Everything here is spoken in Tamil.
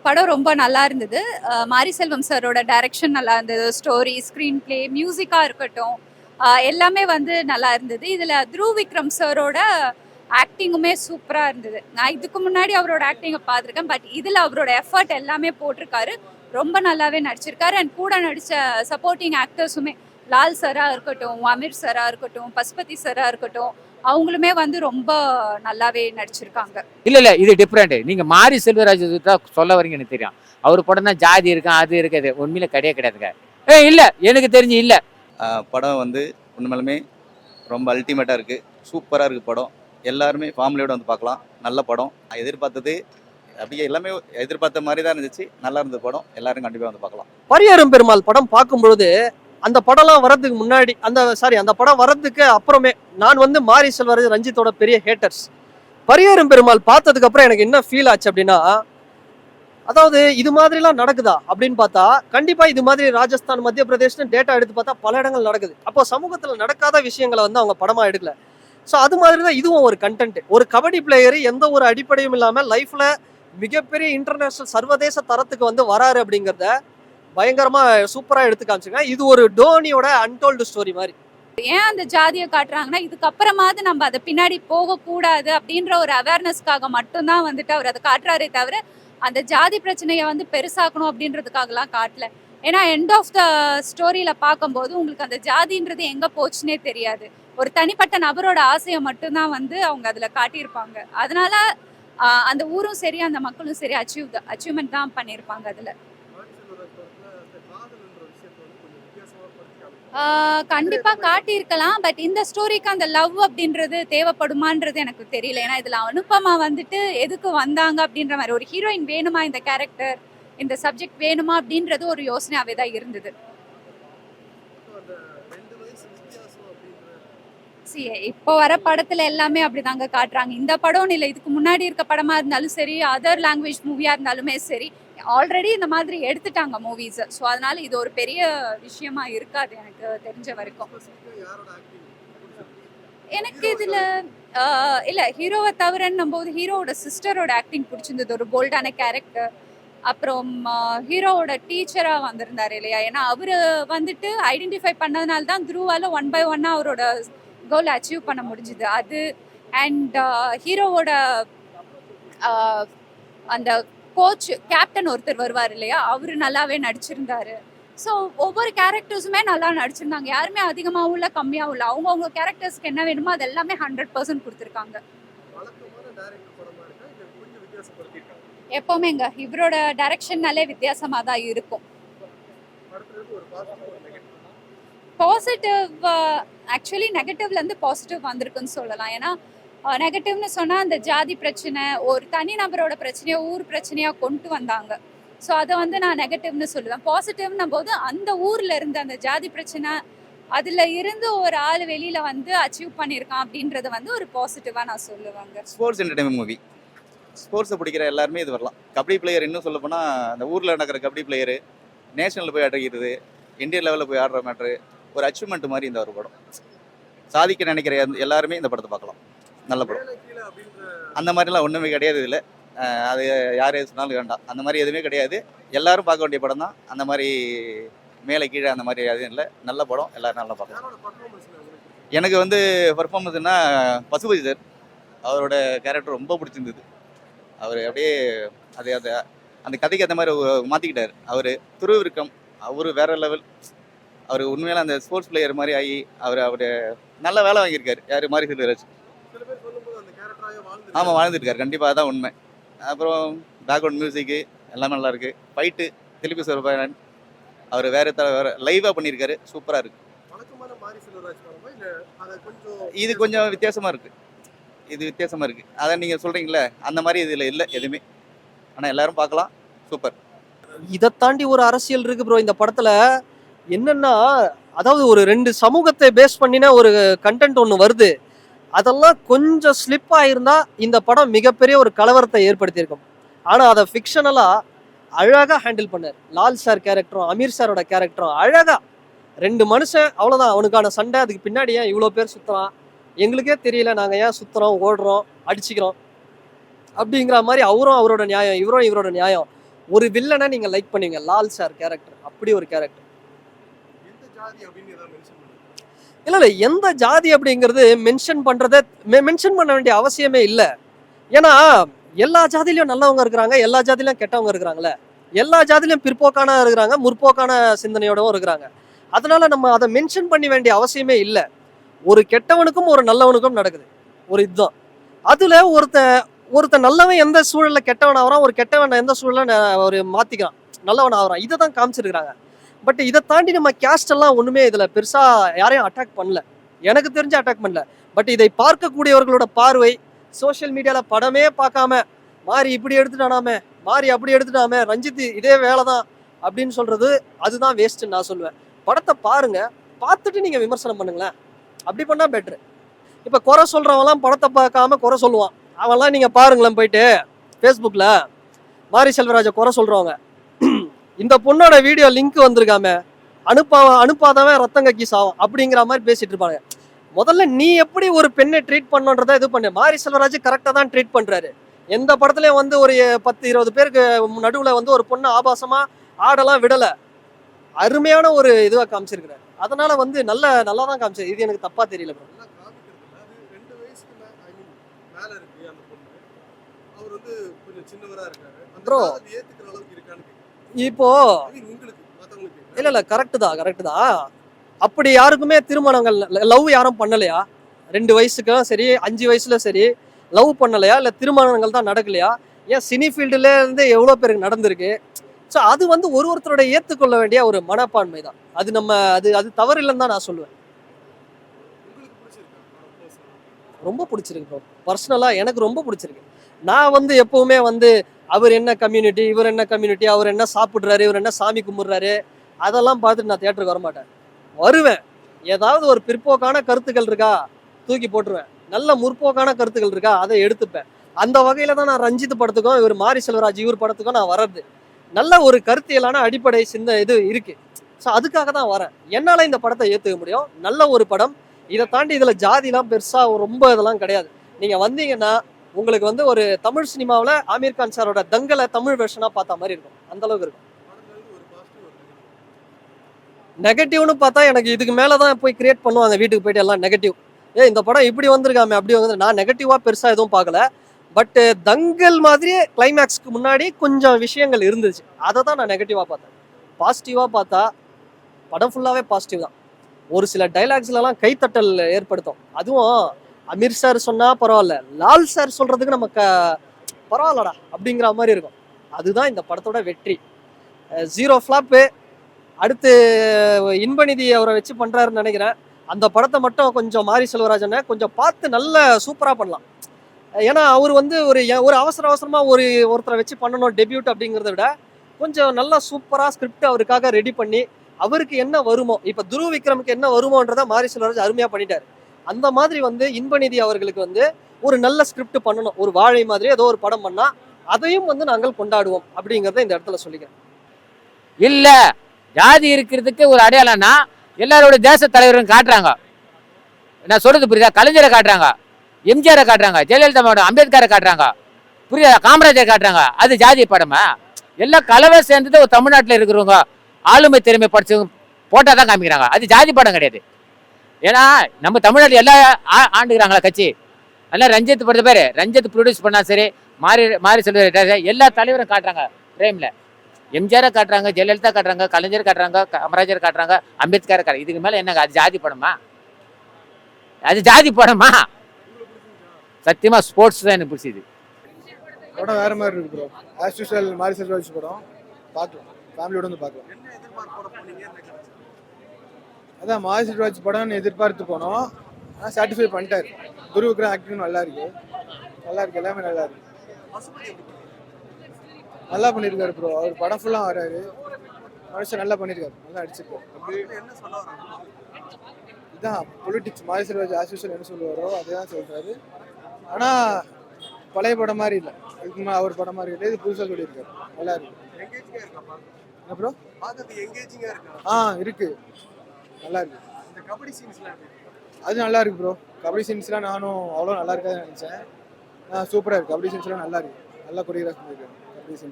படம் ரொம்ப நல்லா இருந்தது. மாரி செல்வம் சாரோட டைரக்ஷன் நல்லா இருந்தது. ஸ்டோரி, ஸ்க்ரீன் பிளே, மியூசிக்கா இருக்கட்டும், எல்லாமே வந்து நல்லா இருந்தது. இதுல த்ருவ் விக்ரம் சாரோட ஆக்டிங்குமே சூப்பரா இருந்தது. நான் இதுக்கு முன்னாடி அவரோட ஆக்டிங்க பார்த்துருக்கேன். பட் இதுல அவரோட எஃபர்ட் எல்லாமே போட்டிருக்காரு. ரொம்ப நல்லாவே நடிச்சிருக்காரு. அண்ட் கூட நடிச்ச சப்போர்ட்டிங் ஆக்டர்ஸுமே லால் சாரா இருக்கட்டும், அமீர் சாரா இருக்கட்டும், பசுபதி சாரா இருக்கட்டும், அவங்களுமே வந்து ரொம்ப நல்லாவே நடிச்சிருக்காங்க. இல்ல இது டிஃப்ரெண்ட். நீங்க மாரி செல்வராஜ் தான் சொல்ல வரீங்க எனக்கு தெரியும். அவர் படம் தான் ஜாதி இருக்கும் அது இருக்குது. உண்மையில கிடையாதுங்க. இல்ல எனக்கு தெரிஞ்சு இல்ல. படம் வந்து உண்மையிலுமே ரொம்ப அல்டிமேட்டாக இருக்குது. சூப்பராக இருக்குது படம். எல்லாருமே ஃபேமிலியோட வந்து பார்க்கலாம். நல்ல படம். நான் எதிர்பார்த்தது அப்படியே எல்லாமே எதிர்பார்த்த மாதிரி தான் இருந்துச்சு. நல்லா இருந்தது படம். எல்லாரும் கண்டிப்பாக வந்து பார்க்கலாம். பரியரும் பெருமாள் படம் பார்க்கும்பொழுது அந்த படம்லாம் வரதுக்கு முன்னாடி அந்த படம் வரதுக்கு அப்புறமே நான் வந்து மாரி செல்வராஜ் ரஞ்சித்தோட பெரிய ஹேட்டர்ஸ். பரியரும் பெருமாள் பார்த்ததுக்கு அப்புறம் எனக்கு என்ன ஃபீல் ஆச்சு அப்படின்னா, அதாவது இது மாதிரிலாம் நடக்குதா அப்படின்னு பார்த்தா கண்டிப்பா இது மாதிரி ராஜஸ்தான் மத்திய பிரதேஷ்னு டேட்டா எடுத்து பார்த்தா பல இடங்கள் நடக்குது. அப்போ சமூகத்துல நடக்காத விஷயங்களை வந்து அவங்க படமா எடுக்கல. ஸோ அது மாதிரி தான் இதுவும் ஒரு கண்டென்ட். ஒரு கபடி பிளேயர் எந்த ஒரு அடிப்படையும் இல்லாம லைஃப்ல மிகப்பெரிய இன்டர்நேஷனல் சர்வதேச தரத்துக்கு வந்து வராரு அப்படிங்கிறத பயங்கரமா சூப்பரா எடுத்து காமிச்சிருக்காங்க. இது ஒரு டோனியோட அன்டோல்டு ஸ்டோரி மாதிரி. ஏன் அந்த ஜாதியை காட்டுறாங்கன்னா இதுக்கப்புறமாவது நம்ம அதை பின்னாடி போகக்கூடாது அப்படின்ற ஒரு அவேர்னஸ்க்காக மட்டும்தான் வந்துட்டு அவர் அதை காட்டுறாரே தவிர அந்த ஜாதி பிரச்சனையை வந்து பெருசாக்கணும் அப்படின்றதுக்காகலாம் காட்டல. ஏன்னா எண்ட் ஆஃப் த ஸ்டோரியில பார்க்கும்போது உங்களுக்கு அந்த ஜாதின்றது எங்க போச்சுன்னே தெரியாது. ஒரு தனிப்பட்ட நபரோட ஆசையை மட்டும்தான் வந்து அவங்க அதுல காட்டியிருப்பாங்க. அதனால அந்த ஊரும் சரி அந்த மக்களும் சரி அச்சீவ்மெண்ட் தான் பண்ணியிருப்பாங்க அதுல. கண்டிப்பா காட்டியிருக்கலாம். பட் இந்த ஸ்டோரிக்கு அந்த லவ் அப்படின்றது தேவைப்படுமான்றது எனக்கு தெரியல. ஏன்னா இதுல அனுபமா வந்துட்டு எதுக்கு வந்தாங்க அப்படின்ற மாதிரி ஒரு ஹீரோயின் வேணுமா இந்த கேரக்டர், இந்த சப்ஜெக்ட் வேணுமா அப்படின்றது ஒரு யோசனையாவே தான் இருந்தது. இப்போ வர படத்துல எல்லாமே அப்படிதாங்க காட்டுறாங்க. இந்த படம் இல்ல, இதுக்கு முன்னாடி இருக்க படமா இருந்தாலும் சரி, அதர் லாங்குவேஜ் மூவியா இருந்தாலுமே சரி, ஆல்ரெடி இந்த மாதிரி எடுத்துட்டாங்க மூவிஸ். ஸோ அதனால இது ஒரு பெரிய விஷயமா இருக்காது எனக்கு தெரிஞ்ச வரைக்கும். எனக்கு இதுல இல்ல ஹீரோவை தவிரன்னும் போது ஹீரோவோட சிஸ்டரோட ஆக்டிங் பிடிச்சிருந்தது. ஒரு போல்டான கேரக்டர். அப்புறம் ஹீரோவோட டீச்சரா வந்திருந்தாரு இல்லையா? ஏன்னா அவரு வந்துட்டு ஐடென்டிஃபை பண்ணதுனால தான் த்ரூவால 1 by 1 அவரோட கோல் அச்சீவ் பண்ண முடிஞ்சுது. அது அண்ட் ஹீரோவோட அந்த கோச் கேப்டன் ஒருத்தர் வருவார் இல்லையா? அவரு நல்லாவே நடிச்சிருந்தாரு. ஸோ ஒவ்வொரு கேரக்டர்ஸுமே நல்லா நடிச்சிருந்தாங்க. யாருமே அதிகமாகவும் இல்லை கம்மியாகவும் இல்லை. அவங்கவுங்க கேரக்டர்ஸ்க்கு என்ன வேணுமோ அது எல்லாமே 100% கொடுத்துருக்காங்க. எப்பவுமேங்க இவரோட டைரக்ஷன்னாலே வித்தியாசமா தான் இருக்கும். பாசிட்டிவ் ஆக்சுவலி நெகட்டிவ்ல இருந்து பாசிட்டிவ் வந்திருக்குன்னு சொல்லலாம். ஏன்னா நெகட்டிவ்னு சொன்னா அந்த ஜாதி பிரச்சனை, ஒரு தனி நபரோட பிரச்சனையை ஊர் பிரச்சனையா கொண்டு வந்தாங்க. ஸோ அதை வந்து நான் நெகட்டிவ்னு சொல்லுவேன். பாசிட்டிவ்னும் போது அந்த ஊர்ல இருந்து அந்த ஜாதி பிரச்சனை அதுல இருந்து ஒரு ஆள் வெளியில வந்து அச்சீவ் பண்ணியிருக்கான் அப்படின்றது வந்து ஒரு பாசிட்டிவா நான் சொல்லுவாங்க. Sports entertainment movie. ஸ்போர்ட்ஸை பிடிக்கிற எல்லாருமே இது வரலாம். கபடி பிளேயர் இன்னும் சொல்ல போனால் அந்த ஊரில் நடக்கிற கபடி பிளேயரு நேஷனலில் போய் அடைக்கிறது, இந்தியன் லெவலில் போய் ஆடுற மேட்ரு ஒரு அச்சீவ்மெண்ட் மாதிரி இந்த ஒரு படம். சாதிக்க நினைக்கிற எல்லாருமே இந்த படத்தை பார்க்கலாம். நல்ல படம். அந்த மாதிரிலாம் ஒன்றுமே கிடையாது இதில். அது யார் எது சொன்னாலும் வேண்டாம். அந்த மாதிரி எதுவுமே கிடையாது. எல்லாரும் பார்க்க வேண்டிய படம் தான். அந்த மாதிரி மேலே கீழே அந்த மாதிரி எதுவும் இல்லை. நல்ல படம். எல்லாரும் நல்லா பார்க்கலாம். எனக்கு வந்து பர்ஃபார்மன்ஸ்னா பசுபதி சார், அவரோட கேரக்டர் ரொம்ப பிடிச்சிருந்தது. அவர் அப்படியே அது அது அந்த கதைக்கு ஏற்ற மாதிரி மாற்றிக்கிட்டார். அவர் துருவிருக்கம் அவர் வேற லெவல். அவர் உண்மையில அந்த ஸ்போர்ட்ஸ் பிளேயர் மாதிரி ஆகி அவர் நல்ல வேலை வாங்கியிருக்காரு. யார் மாரி செல்வராஜ். ஆமாம் வாழ்ந்துருக்காரு. கண்டிப்பாக அதான் உண்மை. அப்புறம் பேக்ரவுண்ட் மியூசிக்கு எல்லாமே நல்லா இருக்கு. ஃபைட்டு திருப்பி சொல்றேன், அவர் வேற லைவாக பண்ணியிருக்காரு. சூப்பராக இருக்கு. இது கொஞ்சம் வித்தியாசமாக இருக்கு. அதை நீங்கள் சொல்கிறீங்களே அந்த மாதிரி இதில் இல்லை எதுவுமே. ஆனால் எல்லாரும் பார்க்கலாம். சூப்பர். இதை தாண்டி ஒரு அரசியல் இருக்கு ப்ரோ இந்த படத்துல. என்னன்னா, அதாவது ஒரு 2 சமூகத்தை பேஸ் பண்ணின ஒரு கண்டென்ட் ஒன்று வருது. அதெல்லாம் கொஞ்சம் ஸ்லிப் ஆயிருந்தா இந்த படம் மிகப்பெரிய ஒரு கலவரத்தை ஏற்படுத்தியிருக்கும். ஆனா அதை ஃபிக்ஷனலா அழகா ஹேண்டில் பண்ணார். லால் சார் கேரக்டரும் அமீர் சாரோட கேரக்டரும் அழகா 2 மனுஷன் அவ்வளவுதான், அவனுக்கான சண்டை. அதுக்கு பின்னாடி ஏன் இவ்வளோ பேர் சுத்துறான் எங்களுக்கே தெரியல, நாங்க ஏன் சுத்துறோம் ஓடுறோம் அடிச்சுக்கிறோம் அப்படிங்கிற மாதிரி அவரும் அவரோட நியாயம், இவரும் இவரோட நியாயம். ஒரு வில்லனை நீங்க லைக் பண்ணுவீங்க, லால் சார் கேரக்டர் அப்படி ஒரு கேரக்டர். இல்ல இல்ல, எந்த ஜாதி அப்படிங்கிறது மென்ஷன் பண்ண வேண்டிய அவசியமே இல்லை. ஏன்னா எல்லா ஜாதியிலயும் நல்லவங்க இருக்கிறாங்க, எல்லா ஜாதியிலும் கெட்டவங்க இருக்கிறாங்களே, எல்லா ஜாதியிலும் பிற்போக்கான இருக்கிறாங்க, முற்போக்கான சிந்தனையோடவும் இருக்கிறாங்க. அதனால நம்ம அதை மென்ஷன் பண்ண வேண்டிய அவசியமே இல்லை. ஒரு கெட்டவனுக்கும் ஒரு நல்லவனுக்கும் நடக்குது ஒரு இதுதான். அதுல ஒருத்தன் நல்லவன் எந்த சூழல்ல கெட்டவன் ஆகிறான், ஒரு கெட்டவன் எந்த சூழல்ல ஒரு மாத்திக்கிறான் நல்லவன் ஆகிறான், இதை தான் காமிச்சிருக்கிறாங்க. பட் இதை தாண்டி நம்ம கேஸ்ட் எல்லாம் ஒண்ணுமே இதுல பெருசா யாரையும் அட்டாக் பண்ணல, எனக்கு தெரிஞ்சு அட்டாக் பண்ணல. பட் இதை பார்க்கக்கூடியவர்களோட பார்வை சோஷியல் மீடியால படமே பார்க்காம மாறி இப்படி எடுத்துட்டானாமே, மாறி அப்படி எடுத்துட்டாமே, ரஞ்சித் இதே வேலை தான் அப்படின்னு சொல்றது அதுதான் வேஸ்ட்ன்னு நான் சொல்லுவேன். படத்தை பாருங்க, பார்த்துட்டு நீங்க விமர்சனம் பண்ணுங்களேன், அப்படி பண்ணா பெட்ரு. இப்ப குறை சொல்றவன்லாம் படத்தை பார்க்காம குறை சொல்லுவான், அவன்லாம் நீங்க பாருங்களேன் போயிட்டு ஃபேஸ்புக்ல மாரி செல்வராஜை குறை சொல்றவங்க, இந்த பொண்ணோட வீடியோ லிங்க் வந்திருக்காம அனுப்பாதவன் ரத்தம் கக்கி சாவும் அப்படிங்கிற மாதிரி பேசிட்டு இருப்பாங்க. முதல்ல நீ எப்படி ஒரு பெண்ணை ட்ரீட் பண்ணன்றதை இது பண்ணு. மாரி செல்வராஜ் கரெக்டா தான் ட்ரீட் பண்றாரு. எந்த படத்துலயும் வந்து ஒரு 10-20 பேருக்கு நடுவுல வந்து ஒரு பொண்ணு ஆபாசமா ஆடெல்லாம் விடல, அருமையான ஒரு இதுவா காமிச்சிருக்கிறாரு. அதனால வந்து நல்லா தான் காமிச்சாரு. இது எனக்கு தப்பா தெரியல bro. ப்ரோ இப்போ இல்ல கரெக்ட் தான். அப்படி யாருக்குமே திருமணங்கள் லவ் யாரும் பண்ணலையா? 2 வயசுக்கும் சரி 5 வயசுல சரி லவ் பண்ணலையா? இல்ல திருமணங்கள் தான் நடக்கலையா? ஏன் சினி ஃபீல்டுல இருந்து எவ்வளவு பேருக்கு நடந்திருக்கு. ஸோ அது வந்து ஒருத்தரோட ஏத்துக்கொள்ள வேண்டிய ஒரு மனப்பான்மை தான். அது நம்ம அது தவறு இல்லைன்னு தான் நான் சொல்லுவேன். ரொம்ப பிடிச்சிருக்கு ப்ரோ. பர்சனலா எனக்கு ரொம்ப பிடிச்சிருக்கு. நான் வந்து எப்பவுமே வந்து அவர் என்ன கம்யூனிட்டி, இவர் என்ன கம்யூனிட்டி, அவர் என்ன சாப்பிடுறாரு, இவர் என்ன சாமி கும்பிடுறாரு, அதெல்லாம் பார்த்துட்டு நான் தியேட்டருக்கு வரமாட்டேன். வருவேன், ஏதாவது ஒரு பிற்போக்கான கருத்துக்கள் இருக்கா தூக்கி போட்டுருவேன், நல்ல முற்போக்கான கருத்துக்கள் இருக்கா அதை எடுத்துப்பேன். அந்த வகையில தான் நான் ரஞ்சித் படத்துக்கும் இவர் மாரி செல்வராஜ் இவர் படத்துக்கும் நான் வர்றது. நல்ல ஒரு கருத்தியலான அடிப்படை இது இருக்கு. ஸோ அதுக்காக தான் வரேன். என்னால இந்த படத்தை ஏற்றுக்க முடியும். நல்ல ஒரு படம். இதை தாண்டி இதுல ஜாதிலாம் பெருசா ரொம்ப இதெல்லாம் கிடையாது. நீங்க வந்தீங்கன்னா உங்களுக்கு வந்து ஒரு தமிழ் சினிமாவில் ஆமீர் கான் சாரோட தங்கலை தமிழ் வெர்ஷனா பார்த்த மாதிரி இருக்கும், அந்த அளவுக்கு இருக்கும். நெகட்டிவ்னு பார்த்தா எனக்கு இதுக்கு மேலதான் போய் கிரியேட் பண்ணுவாங்க வீட்டுக்கு போயிட்டு எல்லாம் நெகட்டிவ். இந்த படம் இப்படி வந்திருக்காமே அப்படி வந்து நான் நெகட்டிவா பெருசா எதுவும் பார்க்கல. பட் தங்கல் மாதிரியே கிளைமேக்ஸ்க்கு முன்னாடி கொஞ்சம் விஷயங்கள் இருந்துச்சு, அதை தான் நான் நெகட்டிவா பார்த்தேன். பாசிட்டிவா பார்த்தா படம் ஃபுல்லாவே பாசிட்டிவ் தான். ஒரு சில டைலாக்ஸ்லாம் கைத்தட்டல் ஏற்படுத்தும். அதுவும் அமீர் சார் சொன்னா பரவாயில்ல, லால் சார் சொல்றதுக்கு நமக்கு பரவாயில்லடா அப்படிங்கிற மாதிரி இருக்கும். அதுதான் இந்த படத்தோட வெற்றி. 0 ஃபிளாப்பு. அடுத்து இன்பநிதி அவரை வச்சு பண்றாருன்னு நினைக்கிறேன். அந்த படத்தை மட்டும் கொஞ்சம் மாரி செல்வராஜனை கொஞ்சம் பார்த்து நல்ல சூப்பரா பண்ணலாம். ஏன்னா அவர் வந்து ஒரு அவசரமா ஒருத்தரை வச்சு பண்ணணும் டெபியூட் அப்படிங்கிறத விட கொஞ்சம் நல்லா சூப்பரா ஸ்கிரிப்ட் அவருக்காக ரெடி பண்ணி அவருக்கு என்ன வருமோ, இப்ப துருவ விக்ரமுக்கு என்ன வருமோன்றத மாரி செல்வராஜ் அருமையா பண்ணிட்டாரு. அந்த மாதிரி வந்து இன்பநிதி அவர்களுக்கு வந்து ஒரு நல்ல ஸ்கிரிப்ட் பண்ணணும். ஒரு வாழை மாதிரி ஏதோ ஒரு படம் பண்ணா அதையும் வந்து நாங்கள் கொண்டாடுவோம் அப்படிங்கறத இந்த இடத்துல சொல்லிக்கிறேன். இல்ல ஜாதி இருக்கிறதுக்கு ஒரு அடையாளம்னா எல்லாரோட தேச தலைவரும் காட்டுறாங்க. நான் சொல்றது புரியுதா? கலைஞரை காட்டுறாங்க, எம்ஜிஆரை காட்டுறாங்க, ஜெயலலிதா அம்பேத்கரை காட்டுறாங்க, புரியுதா? காமராஜரை காட்டுறாங்க. அது ஜாதி படமா? எல்லாம் கலவை சேர்ந்தது ஒரு தமிழ்நாட்டில் இருக்கிறவங்க ஆளுமை திறமை படிச்சவங்க போட்டா தான் காமிக்கிறாங்க. அது ஜாதி படம் கிடையாது. ஏன்னா நம்ம தமிழ்நாட்டில் எல்லாம் ஆண்டுகிறாங்களா கட்சி. எல்லாம் ரஞ்சித் படத்தை பேர் ரஞ்சித் ப்ரொடியூஸ் பண்ணா சரி, மாரி செல்வராஜ் எல்லா தலைவரும் காட்டுறாங்க பிரேம்ல. எம்ஜிஆரை காட்டுறாங்க, ஜெயலலிதா காட்டுறாங்க, கலைஞர் காட்டுறாங்க, காமராஜர் காட்டுறாங்க, அம்பேத்கரை காட்டுறாங்க. இதுக்கு மேல என்னங்க அது ஜாதி படமா? அது ஜாதி படமா? சத்தியமா ஸ்போர்ட்ஸ் தான் எனக்கு பிடிச்சது. படம் வேற மாதிரி இருக்கு ப்ரோ. ஆஸ் யூசுவல் மாரி செல்வராஜ் படம் பார்க்கலாம், ஃபேமிலியோட வந்து பார்க்கலாம். அதான் மாரி செல்வராஜ் படம்னு எதிர்பார்த்து போனோம், ஆனால் சாட்டிஸ்ஃபை பண்ணிட்டாரு. துருவ விக்ரம் ஆக்டிங் நல்லா இருக்கு, எல்லாமே நல்லா இருக்கு, நல்லா பண்ணியிருக்காரு ப்ரோ. அவர் படம் ஃபுல்லாக வராரு, மனுஷன் நல்லா பண்ணியிருக்காரு, நல்லா அடிச்சிருக்காரு. இதுதான் பொலிட்டிக்ஸ். மாரி செல்வராஜ் ஆஸ் யூசுவல் என்ன சொல்லுவாரோ அதுதான் சொல்றாரு. ஆனால் பழைய படம் மாதிரி இல்லை, இதுக்கு அவர் படம் மாதிரி இல்லை, இது புதுசாக சொல்லியிருக்காரு, நல்லா இருக்கு. என்ன ப்ரோ? இருக்கு, நல்லா இருக்கு. அது நல்லா இருக்கு ப்ரோ. கபடி சீன்ஸ்லாம் நானும் அவ்வளோ நல்லா இருக்காதுன்னு நினச்சேன். சூப்பராக இருக்கு. கபடி சீன்ஸ்லாம் நல்லா இருக்கு, நல்லா கொரியோகிராஃப் பண்ணியிருக்காரு.